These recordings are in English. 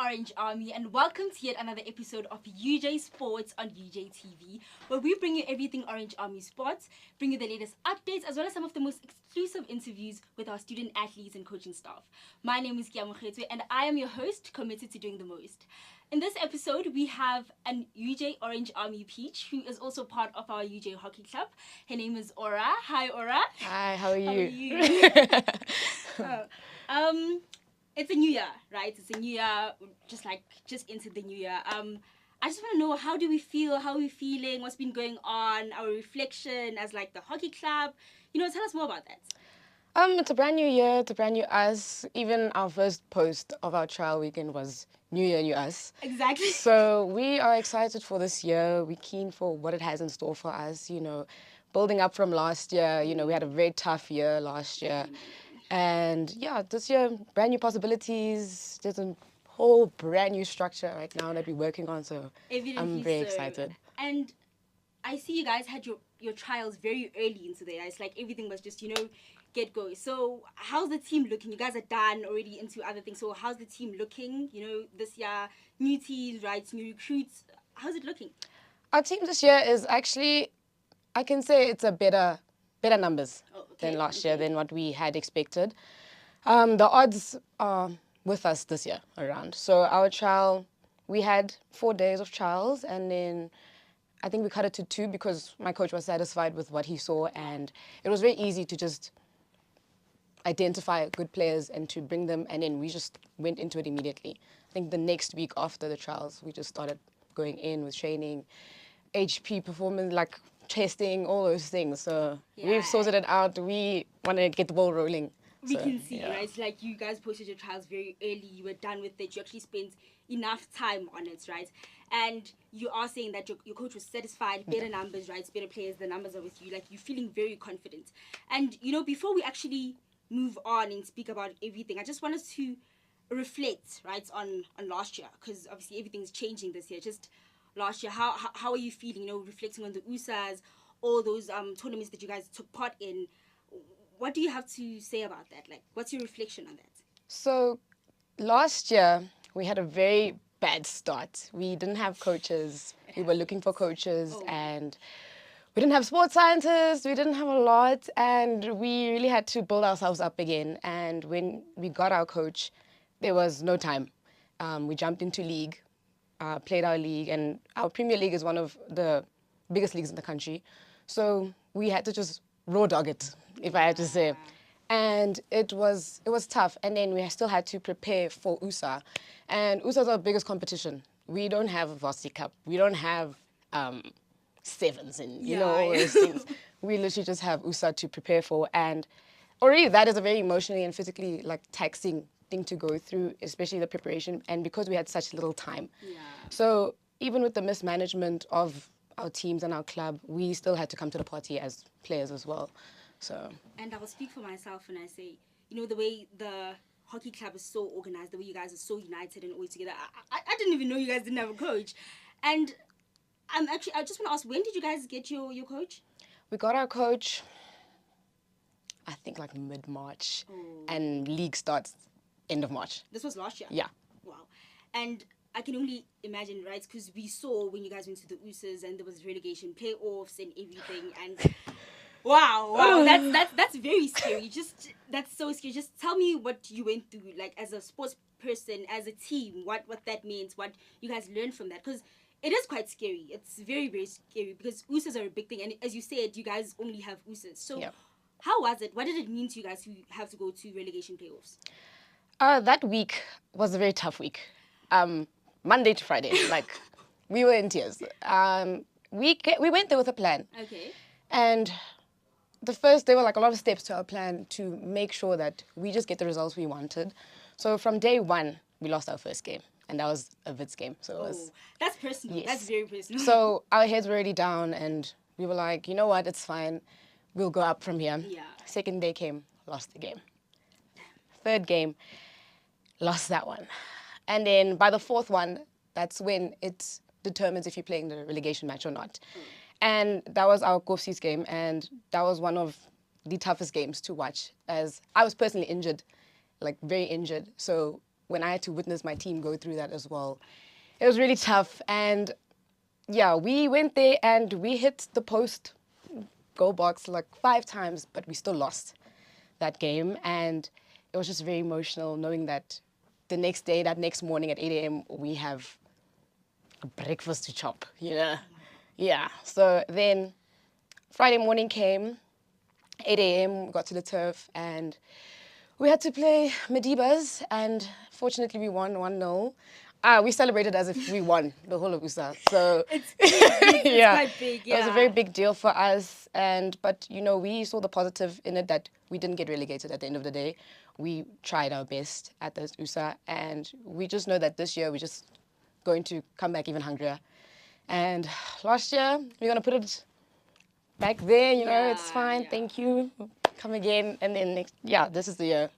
Orange Army, and welcome to yet another episode of UJ Sports on UJTV, where we bring you everything Orange Army sports, bring you the latest updates, as well as some of the most exclusive interviews with our student athletes and coaching staff. My name is Kiamokhetwe, and I am your host, committed to doing the most. In this episode, we have an UJ Orange Army peach who is also part of our UJ Hockey Club. Her name is Aura. Hi, Aura. Hi, how are you? How are you? It's a new year, right? It's a new year, just into the new year. I just want to know, how do we feel? How are we feeling? What's been going on? Our reflection as like the hockey club. Tell us more about that. It's a brand new year, it's a brand new us. Even our first post of our trial weekend was New Year, New Us. Exactly. So we are excited for this year. We're keen for what it has in store for us, building up from last year. We had a very tough year last year. And yeah, this year, brand new possibilities. There's a whole brand new structure right now that we're working on. So I'm very excited. And I see you guys had your trials very early into the year. It's like everything was just, get going. So how's the team looking? You guys are done already into other things. So how's the team looking? This year, new teams, right? New recruits. How's it looking? Our team this year is actually, I can say it's a better numbers than last year, than what we had expected. The odds are with us this year around. So our trial, we had 4 days of trials, and then I think we cut it to 2 because my coach was satisfied with what he saw, and it was very easy to just identify good players and to bring them, and then we just went into it immediately. I think the next week after the trials, we just started going in with training, HP performance, like testing, all those things. So we've sorted it out. We want to get the ball rolling. We can see, right? It's like you guys posted your trials very early. You were done with it. You actually spent enough time on it, right? And you are saying that your coach was satisfied, better numbers, right? Better players, the numbers are with you. Like, you're feeling very confident. And, before we actually move on and speak about everything, I just want us to reflect, right, on last year, because obviously everything's changing this year. Just last year, how are you feeling, reflecting on the USAs, all those tournaments that you guys took part in? What do you have to say about that? Like, what's your reflection on that? So last year, we had a very bad start. We didn't have coaches. We were looking for coaches, and we didn't have sports scientists. We didn't have a lot, and we really had to build ourselves up again. And when we got our coach, there was no time. We jumped into league, played our league, and our Premier League is one of the biggest leagues in the country. So we had to just raw dog it, if I had to say. And it was tough. And then we still had to prepare for USA. And USA is our biggest competition. We don't have a varsity cup. We don't have sevens and, all those things. We literally just have USA to prepare for. And already that is a very emotionally and physically taxing thing to go through, especially the preparation. And because we had such little time. Yeah. So even with the mismanagement of our teams and our club, we still had to come to the party as players as well. So. And I will speak for myself when I say, the way the hockey club is so organized, the way you guys are so united and always together. I didn't even know you guys didn't have a coach. And I just want to ask, when did you guys get your coach? We got our coach, I think mid-March, and league starts end of March. This was last year? Yeah. Wow. And I can only imagine, right? Because we saw when you guys went to the USAs and there was relegation playoffs and everything, and wow, that's very scary. That's so scary. Just tell me what you went through, like as a sports person, as a team, what that means, what you guys learned from that, because it is quite scary. It's very, very scary because USAs are a big thing, and as you said, you guys only have USAs. So how was it? What did it mean to you guys who have to go to relegation playoffs? That week was a very tough week. Monday to Friday, we were in tears. We went there with a plan. Okay. And there were a lot of steps to our plan to make sure that we just get the results we wanted. So from day one, we lost our first game, and that was a Wits game. So that's personal. Yes. That's very personal. So our heads were already down, and we were like, you know what, it's fine. We'll go up from here. Yeah. Second day came, lost the game. Third game, lost that one. And then by the fourth one, that's when it determines if you're playing the relegation match or not. And that was our Kofsi's game, and that was one of the toughest games to watch, as I was personally injured, very injured. So when I had to witness my team go through that as well. It was really tough. And yeah, we went there and we hit the post goal box like 5 times, but we still lost that game. And it was just very emotional knowing that the next day, that next morning at 8 a.m., we have a breakfast to chop, you know? Yeah. So then Friday morning came, 8 a.m., we got to the turf and we had to play Medibas, and fortunately we won 1-0. We celebrated as if we won the whole of USA. So It's big. It's quite big, yeah. it was a very big deal for us. But you know, we saw the positive in it that we didn't get relegated at the end of the day. We tried our best at the USA, and we just know that this year we're just going to come back even hungrier. And last year we're gonna put it back there. You know, it's fine. Yeah. Thank you. Come again, and then this is the year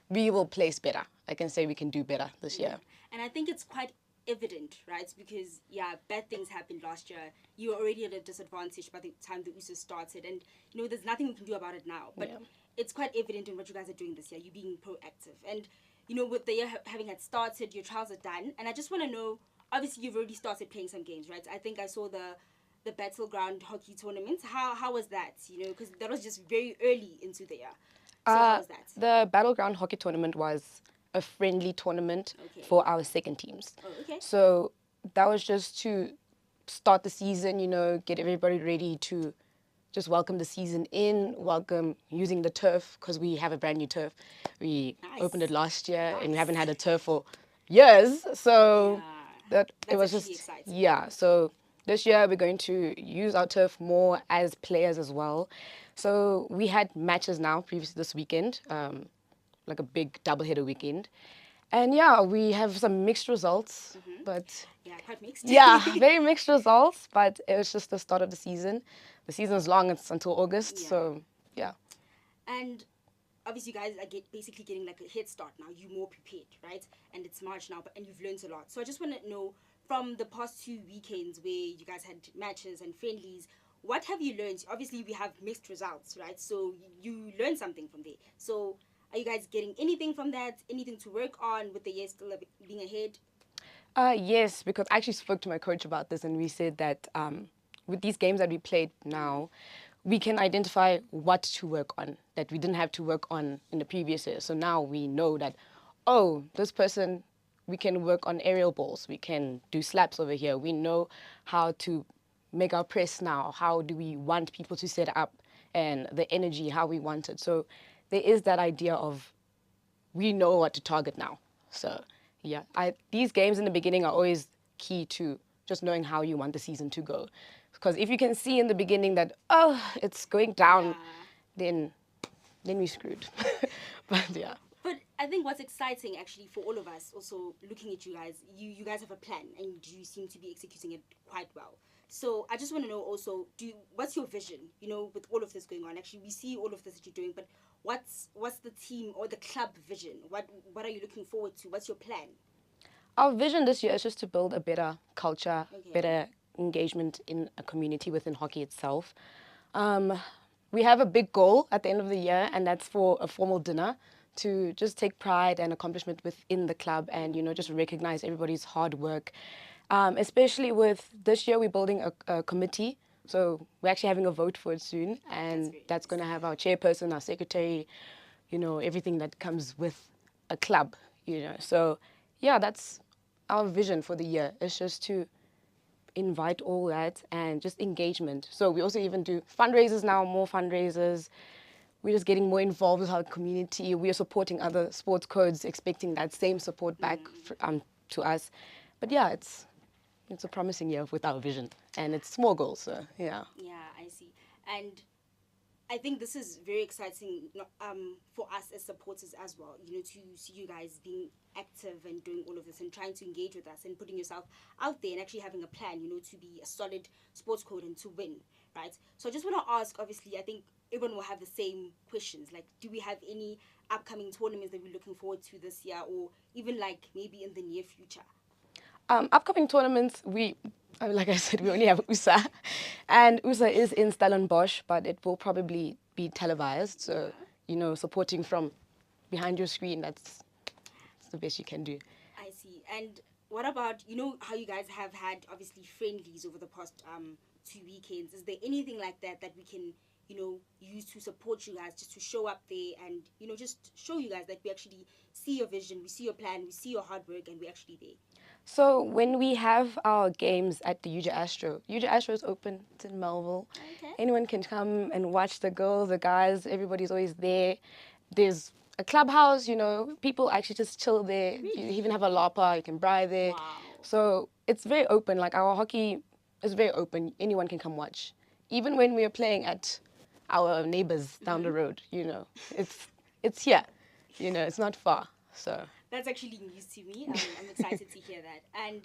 we will place better. I can say we can do better this year. And I think it's quite evident, right? Because, bad things happened last year. You were already at a disadvantage by the time the USA started. And, you know, there's nothing we can do about it now. But it's quite evident in what you guys are doing this year. You're being proactive. And, you know, with the year having had started, your trials are done. And I just want to know, obviously, you've already started playing some games, right? I think I saw the Battleground hockey tournament. How was that? You know, because that was just very early into the year. So how was that? The Battleground hockey tournament was a friendly tournament for our second teams. Oh, okay. So that was just to start the season, you know, get everybody ready to just welcome the season in, welcome using the turf, because we have a brand new turf. We opened it last year and we haven't had a turf for years. So That's it was actually just, exciting. so this year we're going to use our turf more as players as well. So we had matches now previously this weekend, like a big double-header weekend. And we have some mixed results, but Yeah, quite mixed. very mixed results, but it was just the start of the season. The season's long, it's until August, so yeah. And obviously you guys are basically getting like a head start now. You're more prepared, right? And it's March now, and you've learned a lot. So I just want to know, from the past 2 weekends where you guys had matches and friendlies, what have you learned? Obviously we have mixed results, right? So you learned something from there. So are you guys getting anything from that? Anything to work on with the year still being ahead? Yes, because I actually spoke to my coach about this, and we said that with these games that we played now, we can identify what to work on that we didn't have to work on in the previous year. So now we know that, this person, we can work on aerial balls. We can do slaps over here. We know how to make our press now. How do we want people to set up, and the energy, how we want it. So there is that idea of we know what to target now. So these games in the beginning are always key to just knowing how you want the season to go. Because if you can see in the beginning that, it's going down, then we're screwed. But yeah. But I think what's exciting actually for all of us, also looking at you guys have a plan and you seem to be executing it quite well. So I just want to know also, what's your vision, you know, with all of this going on? Actually, we see all of this that you're doing, but what's the team or the club vision? What are you looking forward to? What's your plan? Our vision this year is just to build a better culture, better engagement in a community within hockey itself. We have a big goal at the end of the year, and that's for a formal dinner to just take pride and accomplishment within the club and, you know, just recognize everybody's hard work. Especially with this year, we're building a committee. So we're actually having a vote for it soon, and that's going to have our chairperson, our secretary, you know, everything that comes with a club, you know. So that's our vision for the year. It's just to invite all that and just engagement. So we also even do fundraisers now, more fundraisers. We're just getting more involved with our community. We are supporting other sports codes, expecting that same support back to us. But it's a promising year with our vision, and it's small goals. So yeah. Yeah, I see. And I think this is very exciting for us as supporters as well, you know, to see you guys being active and doing all of this and trying to engage with us and putting yourself out there and actually having a plan, you know, to be a solid sports code and to win, right? So I just want to ask, obviously, I think everyone will have the same questions. Like, do we have any upcoming tournaments that we're looking forward to this year, or even like maybe in the near future? Upcoming tournaments, like I said, we only have USA. And USA is in Stellenbosch, but it will probably be televised. So, you know, supporting from behind your screen, that's the best you can do. I see. And what about, you know, how you guys have had obviously friendlies over the past 2 weekends? Is there anything like that that we can, you know, use to support you guys, just to show up there and, you know, just show you guys that we actually see your vision, we see your plan, we see your hard work, and we're actually there? So when we have our games at the UJ Astro is open. It's in Melville. Okay. Anyone can come and watch the girls, the guys. Everybody's always there. There's a clubhouse, you know. People actually just chill there. You even have a lapa. You can braai there. Wow. So it's very open. Like our hockey is very open. Anyone can come watch. Even when we are playing at our neighbors down the road, you know, it's here. You know, it's not far. So. That's actually news to me. I'm excited to hear that. And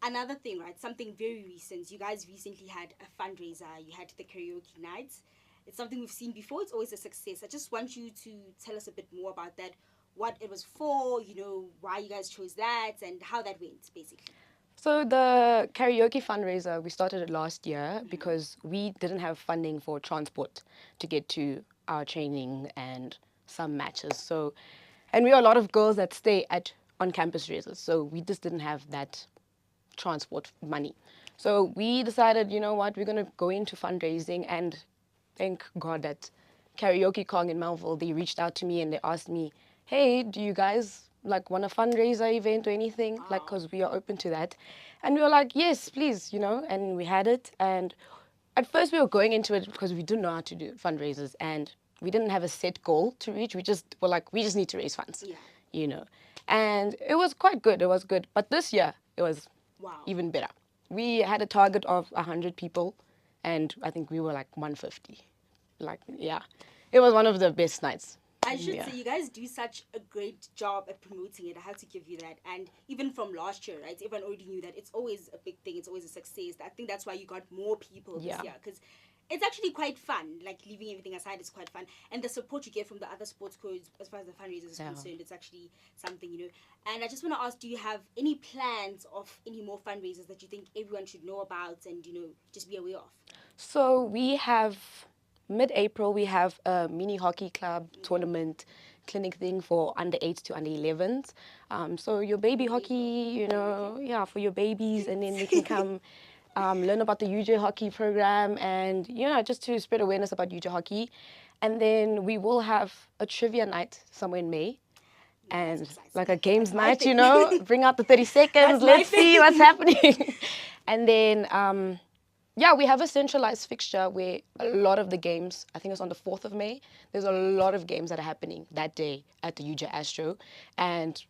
another thing, right? Something very recent. You guys recently had a fundraiser. You had the karaoke nights. It's something we've seen before. It's always a success. I just want you to tell us a bit more about that. What it was for, you know, why you guys chose that, and how that went, basically. So the karaoke fundraiser, we started it last year because we didn't have funding for transport to get to our training and some matches. So, and we are a lot of girls that stay at on-campus races, so we just didn't have that transport money. So we decided, you know what, we're going to go into fundraising, and thank God that Karaoke Kong in Melville, they reached out to me and they asked me, hey, do you guys like want a fundraiser event or anything? Like, because we are open to that. And we were like, yes, please, you know, and we had it. And at first we were going into it because we didn't know how to do fundraisers, and we didn't have a set goal to reach. We just were like, we just need to raise funds, you know. And it was quite good. It was good. But this year, it was even better. We had a target of 100 people, and I think we were like 150. Like, yeah, it was one of the best nights. I should say, you guys do such a great job at promoting it. I have to give you that. And even from last year, right, everyone already knew that it's always a big thing. It's always a success. I think that's why you got more people this year, because it's actually quite fun. Like, leaving everything aside, it's quite fun. And the support you get from the other sports codes, as far as the fundraisers is concerned, it's actually something, you know. And I just want to ask, do you have any plans of any more fundraisers that you think everyone should know about and, you know, just be aware of? So we have, mid-April, we have a mini hockey club tournament clinic thing for under 8s to under 11s. So your baby hockey, you know, for your babies, and then they can come learn about the UJ hockey program, and, you know, just to spread awareness about UJ hockey. And then we will have a trivia night somewhere in May. And like a games night, you know, bring out the 30 seconds, let's see what's happening. And then, yeah, we have a centralized fixture where a lot of the games, I think it's on the 4th of May, there's a lot of games that are happening that day at the UJ Astro. And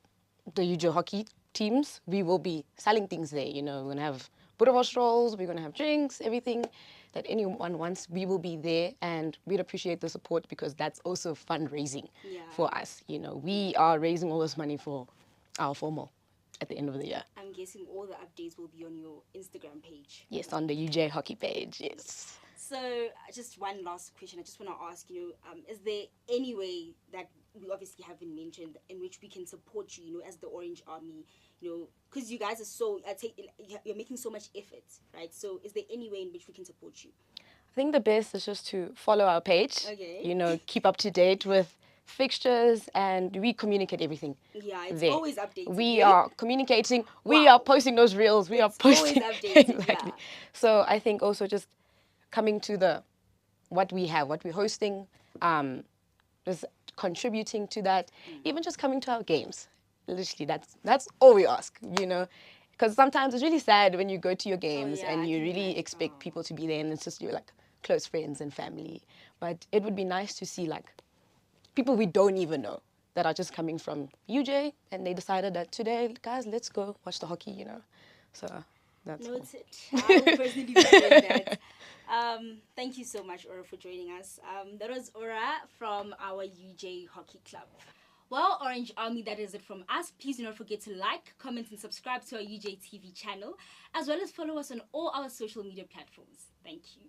the UJ hockey teams, we will be selling things there, you know, we're going to have boerewors strolls, we're going to have drinks, everything that anyone wants, we will be there, and we'd appreciate the support because that's also fundraising for us. You know, we are raising all this money for our formal at the end of the year. I'm guessing all the updates will be on your Instagram page. Yes, on the UJ hockey page, yes. So just one last question. I just want to ask, you know, is there any way that we obviously haven't mentioned in which we can support you, you know, as the Orange Army, you know, because you guys are so, you're making so much effort, right? So is there any way in which we can support you? I think the best is just to follow our page, you know, keep up to date with fixtures, and we communicate everything. Yeah, it's always updated. We are communicating, we are posting those reels, we are posting. Always updated, Exactly. So I think also just coming to what we have, what we're hosting, just contributing to that, even just coming to our games. Literally, that's all we ask, you know, because sometimes it's really sad when you go to your games and you really expect people to be there, and it's just your like close friends and family. But it would be nice to see like people we don't even know that are just coming from UJ, and they decided that today, guys, let's go watch the hockey, you know. So that's cool. I will personally be doing that. Thank you so much, Aura, for joining us. That was Aura from our UJ Hockey Club. Well, Orange Army, that is it from us. Please do not forget to like, comment, and subscribe to our UJTV channel, as well as follow us on all our social media platforms. Thank you.